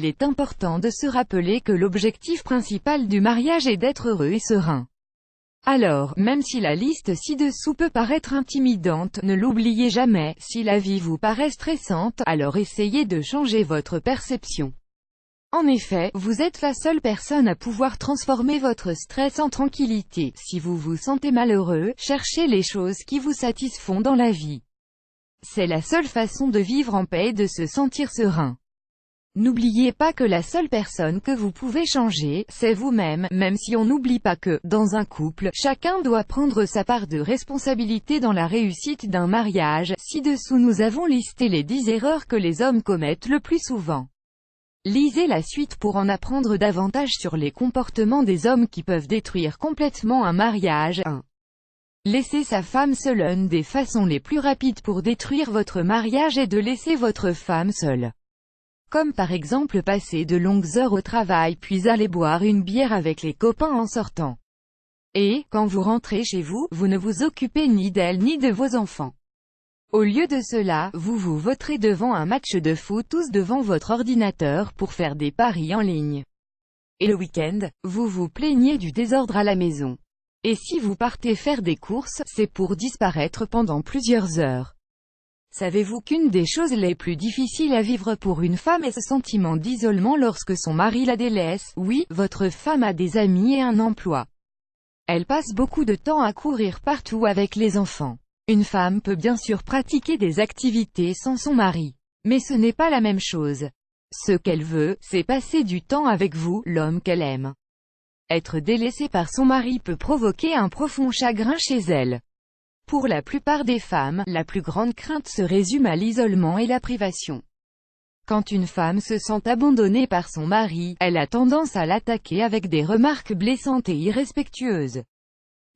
il est important de se rappeler que l'objectif principal du mariage est d'être heureux et serein. Alors, même si la liste ci-dessous peut paraître intimidante, ne l'oubliez jamais, si la vie vous paraît stressante, alors essayez de changer votre perception. En effet, vous êtes la seule personne à pouvoir transformer votre stress en tranquillité. Si vous vous sentez malheureux, cherchez les choses qui vous satisfont dans la vie. C'est la seule façon de vivre en paix et de se sentir serein. N'oubliez pas que la seule personne que vous pouvez changer, c'est vous-même, même si on n'oublie pas que, dans un couple, chacun doit prendre sa part de responsabilité dans la réussite d'un mariage. Ci-dessous nous avons listé les 10 erreurs que les hommes commettent le plus souvent. Lisez la suite pour en apprendre davantage sur les comportements des hommes qui peuvent détruire complètement un mariage. 1. Laisser sa femme seule. Une des façons les plus rapides pour détruire votre mariage est de laisser votre femme seule. Comme par exemple passer de longues heures au travail puis aller boire une bière avec les copains en sortant. Et, quand vous rentrez chez vous, vous ne vous occupez ni d'elle ni de vos enfants. Au lieu de cela, vous vous voterez devant un match de foot tous devant votre ordinateur pour faire des paris en ligne. Et le week-end, vous vous plaignez du désordre à la maison. Et si vous partez faire des courses, c'est pour disparaître pendant plusieurs heures. Savez-vous qu'une des choses les plus difficiles à vivre pour une femme est ce sentiment d'isolement lorsque son mari la délaisse? Oui, votre femme a des amis et un emploi. Elle passe beaucoup de temps à courir partout avec les enfants. Une femme peut bien sûr pratiquer des activités sans son mari. Mais ce n'est pas la même chose. Ce qu'elle veut, c'est passer du temps avec vous, l'homme qu'elle aime. Être délaissée par son mari peut provoquer un profond chagrin chez elle. Pour la plupart des femmes, la plus grande crainte se résume à l'isolement et la privation. Quand une femme se sent abandonnée par son mari, elle a tendance à l'attaquer avec des remarques blessantes et irrespectueuses.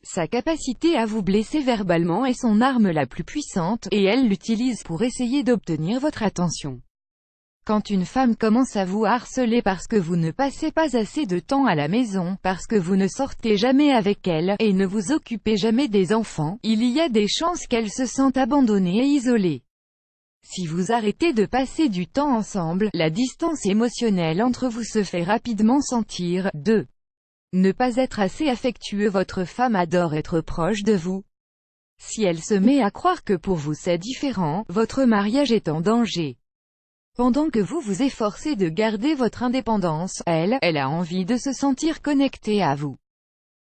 Sa capacité à vous blesser verbalement est son arme la plus puissante, et elle l'utilise pour essayer d'obtenir votre attention. Quand une femme commence à vous harceler parce que vous ne passez pas assez de temps à la maison, parce que vous ne sortez jamais avec elle, et ne vous occupez jamais des enfants, il y a des chances qu'elle se sente abandonnée et isolée. Si vous arrêtez de passer du temps ensemble, la distance émotionnelle entre vous se fait rapidement sentir. 2. Ne pas être assez affectueux. Votre femme adore être proche de vous. Si elle se met à croire que pour vous c'est différent, votre mariage est en danger. Pendant que vous vous efforcez de garder votre indépendance, elle a envie de se sentir connectée à vous.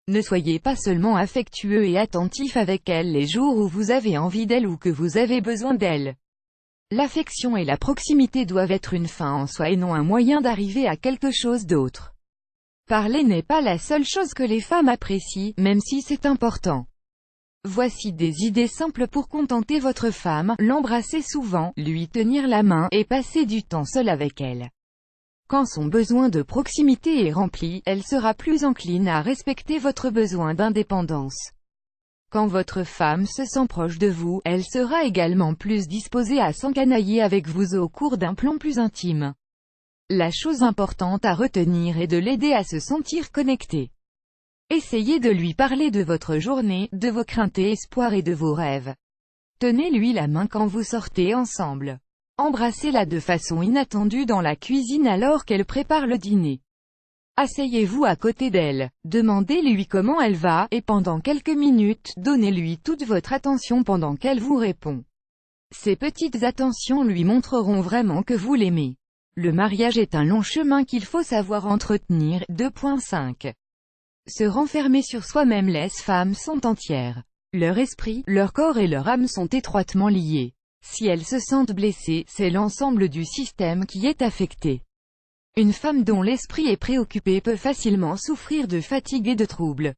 Ne soyez pas seulement affectueux et attentif avec elle les jours où vous avez envie d'elle ou que vous avez besoin d'elle. L'affection et la proximité doivent être une fin en soi et non un moyen d'arriver à quelque chose d'autre. Parler n'est pas la seule chose que les femmes apprécient, même si c'est important. Voici des idées simples pour contenter votre femme: l'embrasser souvent, lui tenir la main, et passer du temps seul avec elle. Quand son besoin de proximité est rempli, elle sera plus encline à respecter votre besoin d'indépendance. Quand votre femme se sent proche de vous, elle sera également plus disposée à s'encanailler avec vous au cours d'un plan plus intime. La chose importante à retenir est de l'aider à se sentir connecté. Essayez de lui parler de votre journée, de vos craintes et espoirs et de vos rêves. Tenez-lui la main quand vous sortez ensemble. Embrassez-la de façon inattendue dans la cuisine alors qu'elle prépare le dîner. Asseyez-vous à côté d'elle, demandez-lui comment elle va, et pendant quelques minutes, donnez-lui toute votre attention pendant qu'elle vous répond. Ces petites attentions lui montreront vraiment que vous l'aimez. Le mariage est un long chemin qu'il faut savoir entretenir. 2.5. Se renfermer sur soi-même. Les femmes sont entières. Leur esprit, leur corps et leur âme sont étroitement liés. Si elles se sentent blessées, c'est l'ensemble du système qui est affecté. Une femme dont l'esprit est préoccupé peut facilement souffrir de fatigue et de troubles.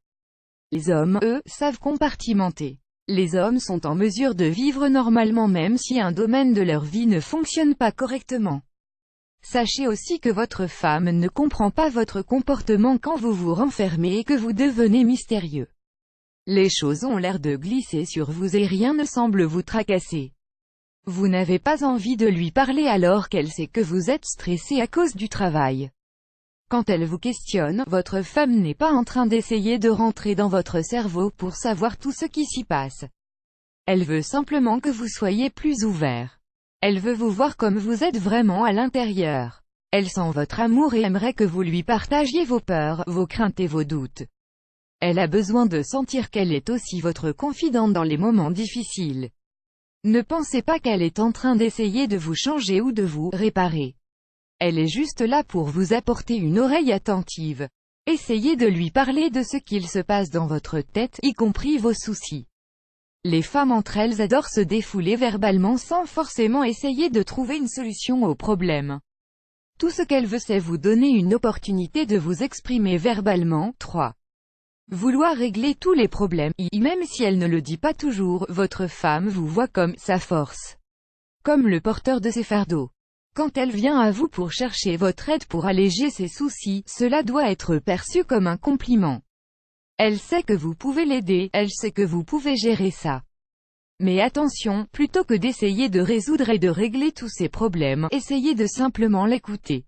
Les hommes, eux, savent compartimenter. Les hommes sont en mesure de vivre normalement même si un domaine de leur vie ne fonctionne pas correctement. Sachez aussi que votre femme ne comprend pas votre comportement quand vous vous renfermez et que vous devenez mystérieux. Les choses ont l'air de glisser sur vous et rien ne semble vous tracasser. Vous n'avez pas envie de lui parler alors qu'elle sait que vous êtes stressé à cause du travail. Quand elle vous questionne, votre femme n'est pas en train d'essayer de rentrer dans votre cerveau pour savoir tout ce qui s'y passe. Elle veut simplement que vous soyez plus ouvert. Elle veut vous voir comme vous êtes vraiment à l'intérieur. Elle sent votre amour et aimerait que vous lui partagiez vos peurs, vos craintes et vos doutes. Elle a besoin de sentir qu'elle est aussi votre confidente dans les moments difficiles. Ne pensez pas qu'elle est en train d'essayer de vous changer ou de vous réparer. Elle est juste là pour vous apporter une oreille attentive. Essayez de lui parler de ce qu'il se passe dans votre tête, y compris vos soucis. Les femmes entre elles adorent se défouler verbalement sans forcément essayer de trouver une solution au problème. Tout ce qu'elle veut c'est vous donner une opportunité de vous exprimer verbalement. 3. Vouloir régler tous les problèmes, même si elle ne le dit pas toujours, votre femme vous voit comme sa force. Comme le porteur de ses fardeaux. Quand elle vient à vous pour chercher votre aide pour alléger ses soucis, cela doit être perçu comme un compliment. Elle sait que vous pouvez l'aider, elle sait que vous pouvez gérer ça. Mais attention, plutôt que d'essayer de résoudre et de régler tous ces problèmes, essayez de simplement l'écouter.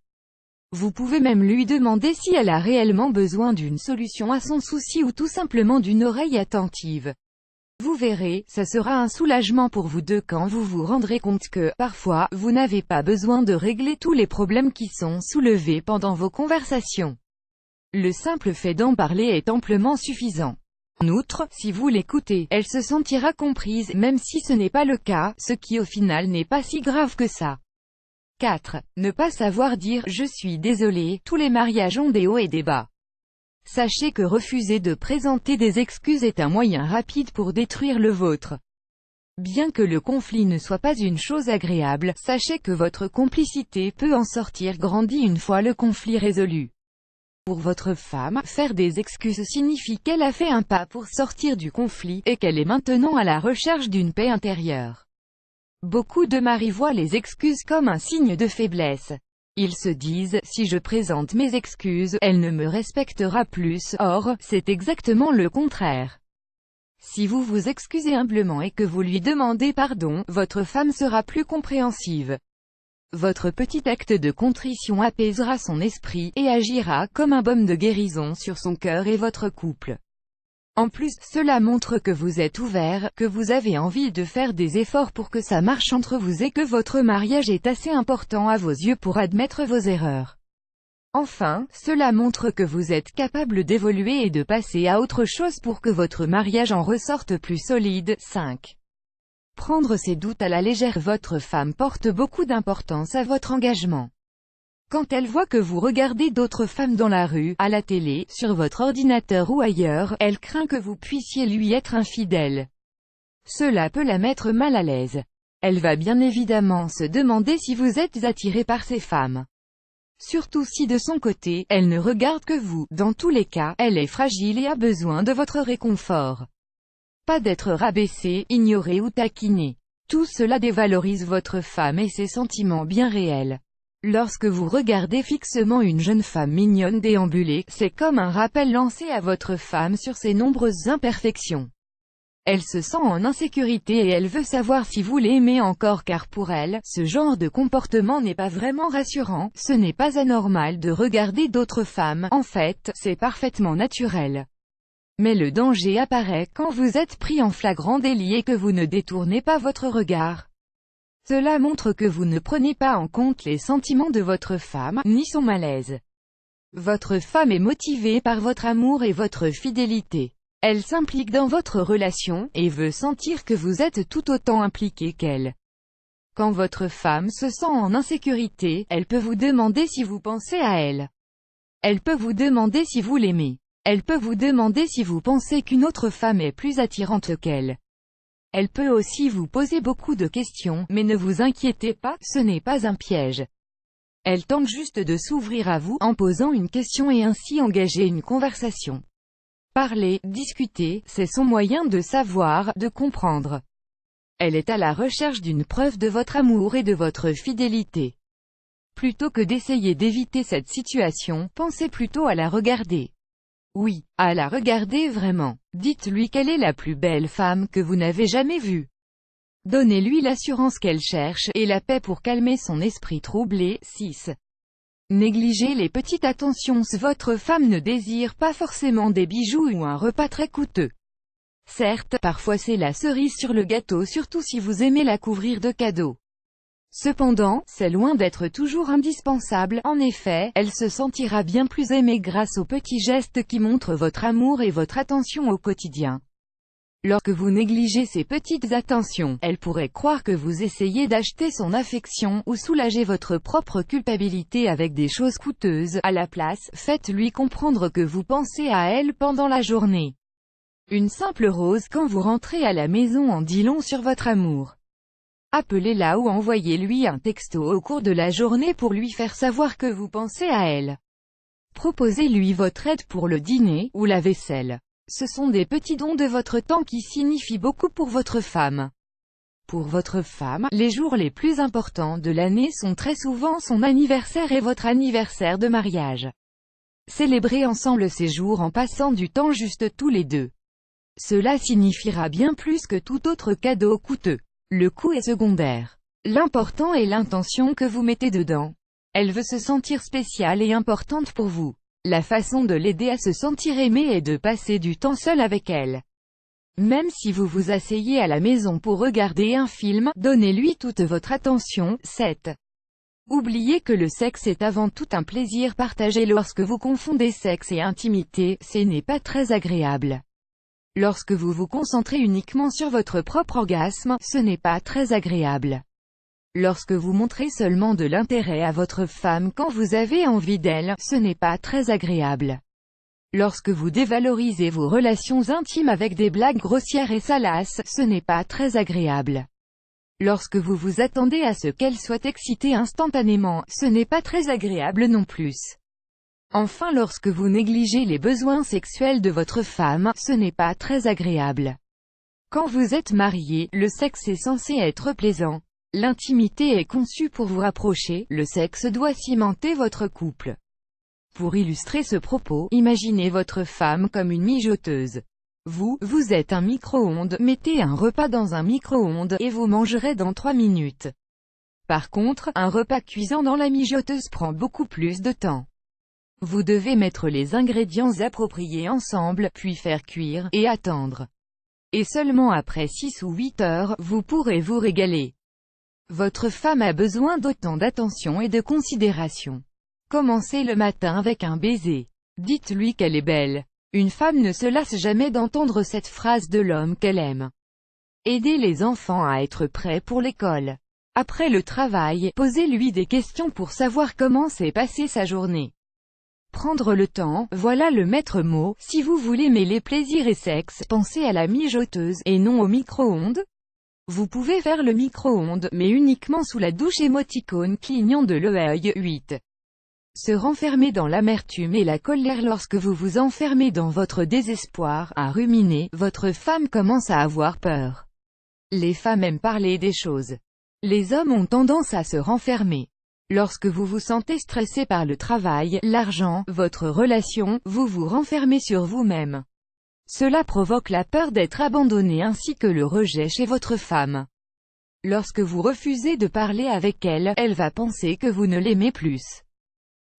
Vous pouvez même lui demander si elle a réellement besoin d'une solution à son souci ou tout simplement d'une oreille attentive. Vous verrez, ça sera un soulagement pour vous deux quand vous vous rendrez compte que, parfois, vous n'avez pas besoin de régler tous les problèmes qui sont soulevés pendant vos conversations. Le simple fait d'en parler est amplement suffisant. En outre, si vous l'écoutez, elle se sentira comprise, même si ce n'est pas le cas, ce qui au final n'est pas si grave que ça. 4. Ne pas savoir dire « je suis désolé », tous les mariages ont des hauts et des bas. Sachez que refuser de présenter des excuses est un moyen rapide pour détruire le vôtre. Bien que le conflit ne soit pas une chose agréable, sachez que votre complicité peut en sortir grandie une fois le conflit résolu. Pour votre femme, faire des excuses signifie qu'elle a fait un pas pour sortir du conflit, et qu'elle est maintenant à la recherche d'une paix intérieure. Beaucoup de maris voient les excuses comme un signe de faiblesse. Ils se disent, si je présente mes excuses, elle ne me respectera plus, or, c'est exactement le contraire. Si vous vous excusez humblement et que vous lui demandez pardon, votre femme sera plus compréhensive. Votre petit acte de contrition apaisera son esprit, et agira comme un baume de guérison sur son cœur et votre couple. En plus, cela montre que vous êtes ouvert, que vous avez envie de faire des efforts pour que ça marche entre vous et que votre mariage est assez important à vos yeux pour admettre vos erreurs. Enfin, cela montre que vous êtes capable d'évoluer et de passer à autre chose pour que votre mariage en ressorte plus solide. 5. Prendre ses doutes à la légère. Votre femme porte beaucoup d'importance à votre engagement. Quand elle voit que vous regardez d'autres femmes dans la rue, à la télé, sur votre ordinateur ou ailleurs, elle craint que vous puissiez lui être infidèle. Cela peut la mettre mal à l'aise. Elle va bien évidemment se demander si vous êtes attiré par ces femmes. Surtout si de son côté, elle ne regarde que vous. Dans tous les cas, elle est fragile et a besoin de votre réconfort. Pas d'être rabaissé, ignoré ou taquiné. Tout cela dévalorise votre femme et ses sentiments bien réels. Lorsque vous regardez fixement une jeune femme mignonne déambuler, c'est comme un rappel lancé à votre femme sur ses nombreuses imperfections. Elle se sent en insécurité et elle veut savoir si vous l'aimez encore car pour elle, ce genre de comportement n'est pas vraiment rassurant, ce n'est pas anormal de regarder d'autres femmes, en fait, c'est parfaitement naturel. Mais le danger apparaît quand vous êtes pris en flagrant délit et que vous ne détournez pas votre regard. Cela montre que vous ne prenez pas en compte les sentiments de votre femme, ni son malaise. Votre femme est motivée par votre amour et votre fidélité. Elle s'implique dans votre relation, et veut sentir que vous êtes tout autant impliqué qu'elle. Quand votre femme se sent en insécurité, elle peut vous demander si vous pensez à elle. Elle peut vous demander si vous l'aimez. Elle peut vous demander si vous pensez qu'une autre femme est plus attirante qu'elle. Elle peut aussi vous poser beaucoup de questions, mais ne vous inquiétez pas, ce n'est pas un piège. Elle tente juste de s'ouvrir à vous, en posant une question et ainsi engager une conversation. Parler, discuter, c'est son moyen de savoir, de comprendre. Elle est à la recherche d'une preuve de votre amour et de votre fidélité. Plutôt que d'essayer d'éviter cette situation, pensez plutôt à la regarder. Oui, à la regarder vraiment. Dites-lui qu'elle est la plus belle femme que vous n'avez jamais vue. Donnez-lui l'assurance qu'elle cherche, et la paix pour calmer son esprit troublé. 6. Négligez les petites attentions. Votre femme ne désire pas forcément des bijoux ou un repas très coûteux. Certes, parfois c'est la cerise sur le gâteau, surtout si vous aimez la couvrir de cadeaux. Cependant, c'est loin d'être toujours indispensable, en effet, elle se sentira bien plus aimée grâce aux petits gestes qui montrent votre amour et votre attention au quotidien. Lorsque vous négligez ces petites attentions, elle pourrait croire que vous essayez d'acheter son affection, ou soulager votre propre culpabilité avec des choses coûteuses. À la place, faites-lui comprendre que vous pensez à elle pendant la journée. Une simple rose quand vous rentrez à la maison en dit long sur votre amour. Appelez-la ou envoyez-lui un texto au cours de la journée pour lui faire savoir que vous pensez à elle. Proposez-lui votre aide pour le dîner, ou la vaisselle. Ce sont des petits dons de votre temps qui signifient beaucoup pour votre femme. Pour votre femme, les jours les plus importants de l'année sont très souvent son anniversaire et votre anniversaire de mariage. Célébrez ensemble ces jours en passant du temps juste tous les deux. Cela signifiera bien plus que tout autre cadeau coûteux. Le coût est secondaire. L'important est l'intention que vous mettez dedans. Elle veut se sentir spéciale et importante pour vous. La façon de l'aider à se sentir aimée est de passer du temps seul avec elle. Même si vous vous asseyez à la maison pour regarder un film, donnez-lui toute votre attention. 7. Oubliez que le sexe est avant tout un plaisir partagé. Lorsque vous confondez sexe et intimité, ce n'est pas très agréable. Lorsque vous vous concentrez uniquement sur votre propre orgasme, ce n'est pas très agréable. Lorsque vous montrez seulement de l'intérêt à votre femme quand vous avez envie d'elle, ce n'est pas très agréable. Lorsque vous dévalorisez vos relations intimes avec des blagues grossières et salaces, ce n'est pas très agréable. Lorsque vous vous attendez à ce qu'elle soit excitée instantanément, ce n'est pas très agréable non plus. Enfin, lorsque vous négligez les besoins sexuels de votre femme, ce n'est pas très agréable. Quand vous êtes marié, le sexe est censé être plaisant. L'intimité est conçue pour vous rapprocher, le sexe doit cimenter votre couple. Pour illustrer ce propos, imaginez votre femme comme une mijoteuse. Vous êtes un micro-ondes, mettez un repas dans un micro-ondes, et vous mangerez dans 3 minutes. Par contre, un repas cuisant dans la mijoteuse prend beaucoup plus de temps. Vous devez mettre les ingrédients appropriés ensemble, puis faire cuire, et attendre. Et seulement après 6 ou 8 heures, vous pourrez vous régaler. Votre femme a besoin d'autant d'attention et de considération. Commencez le matin avec un baiser. Dites-lui qu'elle est belle. Une femme ne se lasse jamais d'entendre cette phrase de l'homme qu'elle aime. Aidez les enfants à être prêts pour l'école. Après le travail, posez-lui des questions pour savoir comment s'est passée sa journée. Prendre le temps, voilà le maître mot. Si vous voulez mêler plaisir et sexe, pensez à la mijoteuse, et non au micro-ondes. Vous pouvez faire le micro-ondes, mais uniquement sous la douche. Émoticône clignant de l'œil. 8. Se renfermer dans l'amertume et la colère. Lorsque vous vous enfermez dans votre désespoir, à ruminer, votre femme commence à avoir peur. Les femmes aiment parler des choses. Les hommes ont tendance à se renfermer. Lorsque vous vous sentez stressé par le travail, l'argent, votre relation, vous vous renfermez sur vous-même. Cela provoque la peur d'être abandonné ainsi que le rejet chez votre femme. Lorsque vous refusez de parler avec elle, elle va penser que vous ne l'aimez plus.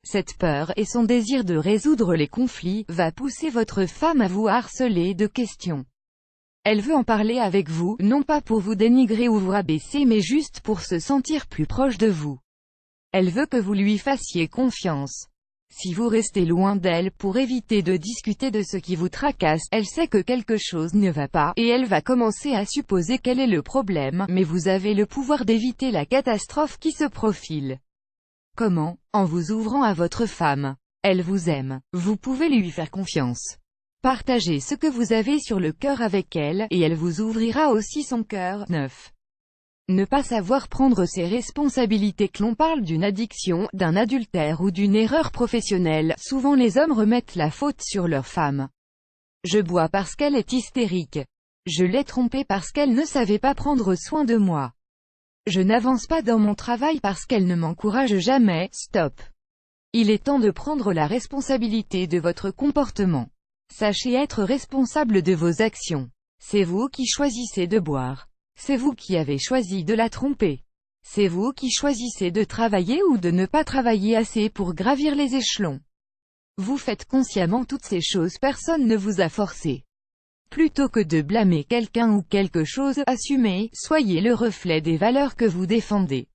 Cette peur, et son désir de résoudre les conflits, va pousser votre femme à vous harceler de questions. Elle veut en parler avec vous, non pas pour vous dénigrer ou vous rabaisser mais juste pour se sentir plus proche de vous. Elle veut que vous lui fassiez confiance. Si vous restez loin d'elle pour éviter de discuter de ce qui vous tracasse, elle sait que quelque chose ne va pas, et elle va commencer à supposer quel est le problème, mais vous avez le pouvoir d'éviter la catastrophe qui se profile. Comment? En vous ouvrant à votre femme. Elle vous aime. Vous pouvez lui faire confiance. Partagez ce que vous avez sur le cœur avec elle, et elle vous ouvrira aussi son cœur. 9. Ne pas savoir prendre ses responsabilités. Que l'on parle d'une addiction, d'un adultère ou d'une erreur professionnelle, souvent les hommes remettent la faute sur leur femme. Je bois parce qu'elle est hystérique. Je l'ai trompée parce qu'elle ne savait pas prendre soin de moi. Je n'avance pas dans mon travail parce qu'elle ne m'encourage jamais. Stop. Il est temps de prendre la responsabilité de votre comportement. Sachez être responsable de vos actions. C'est vous qui choisissez de boire. C'est vous qui avez choisi de la tromper. C'est vous qui choisissez de travailler ou de ne pas travailler assez pour gravir les échelons. Vous faites consciemment toutes ces choses, personne ne vous a forcé. Plutôt que de blâmer quelqu'un ou quelque chose, assumez, soyez le reflet des valeurs que vous défendez.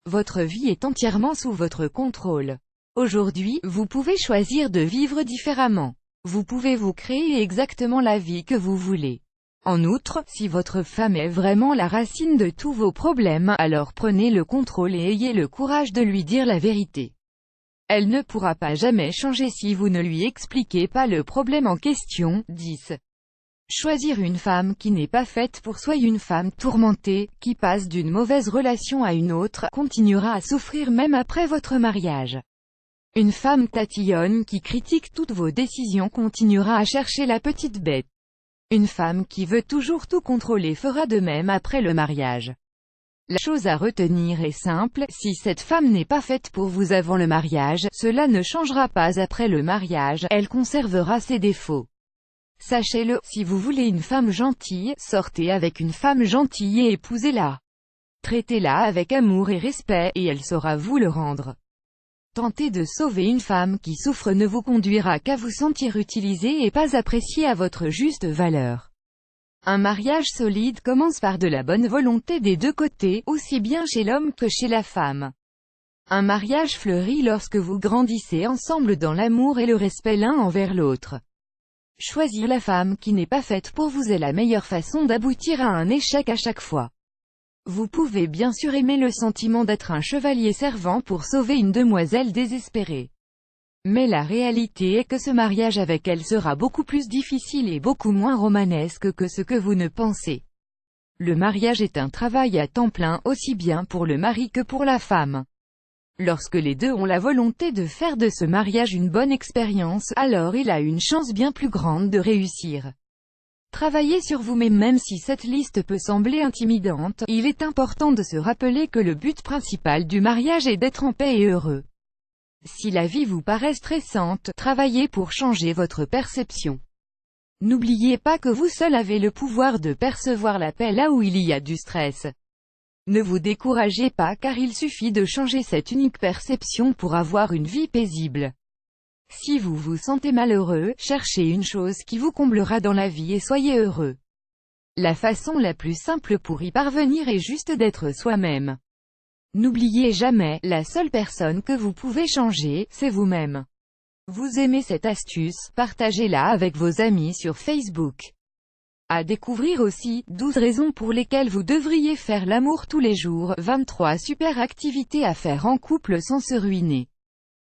Votre vie est entièrement sous votre contrôle. Aujourd'hui, vous pouvez choisir de vivre différemment. Vous pouvez vous créer exactement la vie que vous voulez. En outre, si votre femme est vraiment la racine de tous vos problèmes, alors prenez le contrôle et ayez le courage de lui dire la vérité. Elle ne pourra pas jamais changer si vous ne lui expliquez pas le problème en question. 10. Choisir une femme qui n'est pas faite pour soi. Une femme tourmentée, qui passe d'une mauvaise relation à une autre, continuera à souffrir même après votre mariage. Une femme tatillonne qui critique toutes vos décisions continuera à chercher la petite bête. Une femme qui veut toujours tout contrôler fera de même après le mariage. La chose à retenir est simple, si cette femme n'est pas faite pour vous avant le mariage, cela ne changera pas après le mariage, elle conservera ses défauts. Sachez-le, si vous voulez une femme gentille, sortez avec une femme gentille et épousez-la. Traitez-la avec amour et respect, et elle saura vous le rendre. Tenter de sauver une femme qui souffre ne vous conduira qu'à vous sentir utilisé et pas apprécié à votre juste valeur. Un mariage solide commence par de la bonne volonté des deux côtés, aussi bien chez l'homme que chez la femme. Un mariage fleurit lorsque vous grandissez ensemble dans l'amour et le respect l'un envers l'autre. Choisir la femme qui n'est pas faite pour vous est la meilleure façon d'aboutir à un échec à chaque fois. Vous pouvez bien sûr aimer le sentiment d'être un chevalier servant pour sauver une demoiselle désespérée. Mais la réalité est que ce mariage avec elle sera beaucoup plus difficile et beaucoup moins romanesque que ce que vous ne pensez. Le mariage est un travail à temps plein, aussi bien pour le mari que pour la femme. Lorsque les deux ont la volonté de faire de ce mariage une bonne expérience, alors il a une chance bien plus grande de réussir. Travaillez sur vous-même. Même si cette liste peut sembler intimidante, il est important de se rappeler que le but principal du mariage est d'être en paix et heureux. Si la vie vous paraît stressante, travaillez pour changer votre perception. N'oubliez pas que vous seul avez le pouvoir de percevoir la paix là où il y a du stress. Ne vous découragez pas car il suffit de changer cette unique perception pour avoir une vie paisible. Si vous vous sentez malheureux, cherchez une chose qui vous comblera dans la vie et soyez heureux. La façon la plus simple pour y parvenir est juste d'être soi-même. N'oubliez jamais, la seule personne que vous pouvez changer, c'est vous-même. Vous aimez cette astuce, partagez-la avec vos amis sur Facebook. À découvrir aussi, 12 raisons pour lesquelles vous devriez faire l'amour tous les jours, 23 super activités à faire en couple sans se ruiner.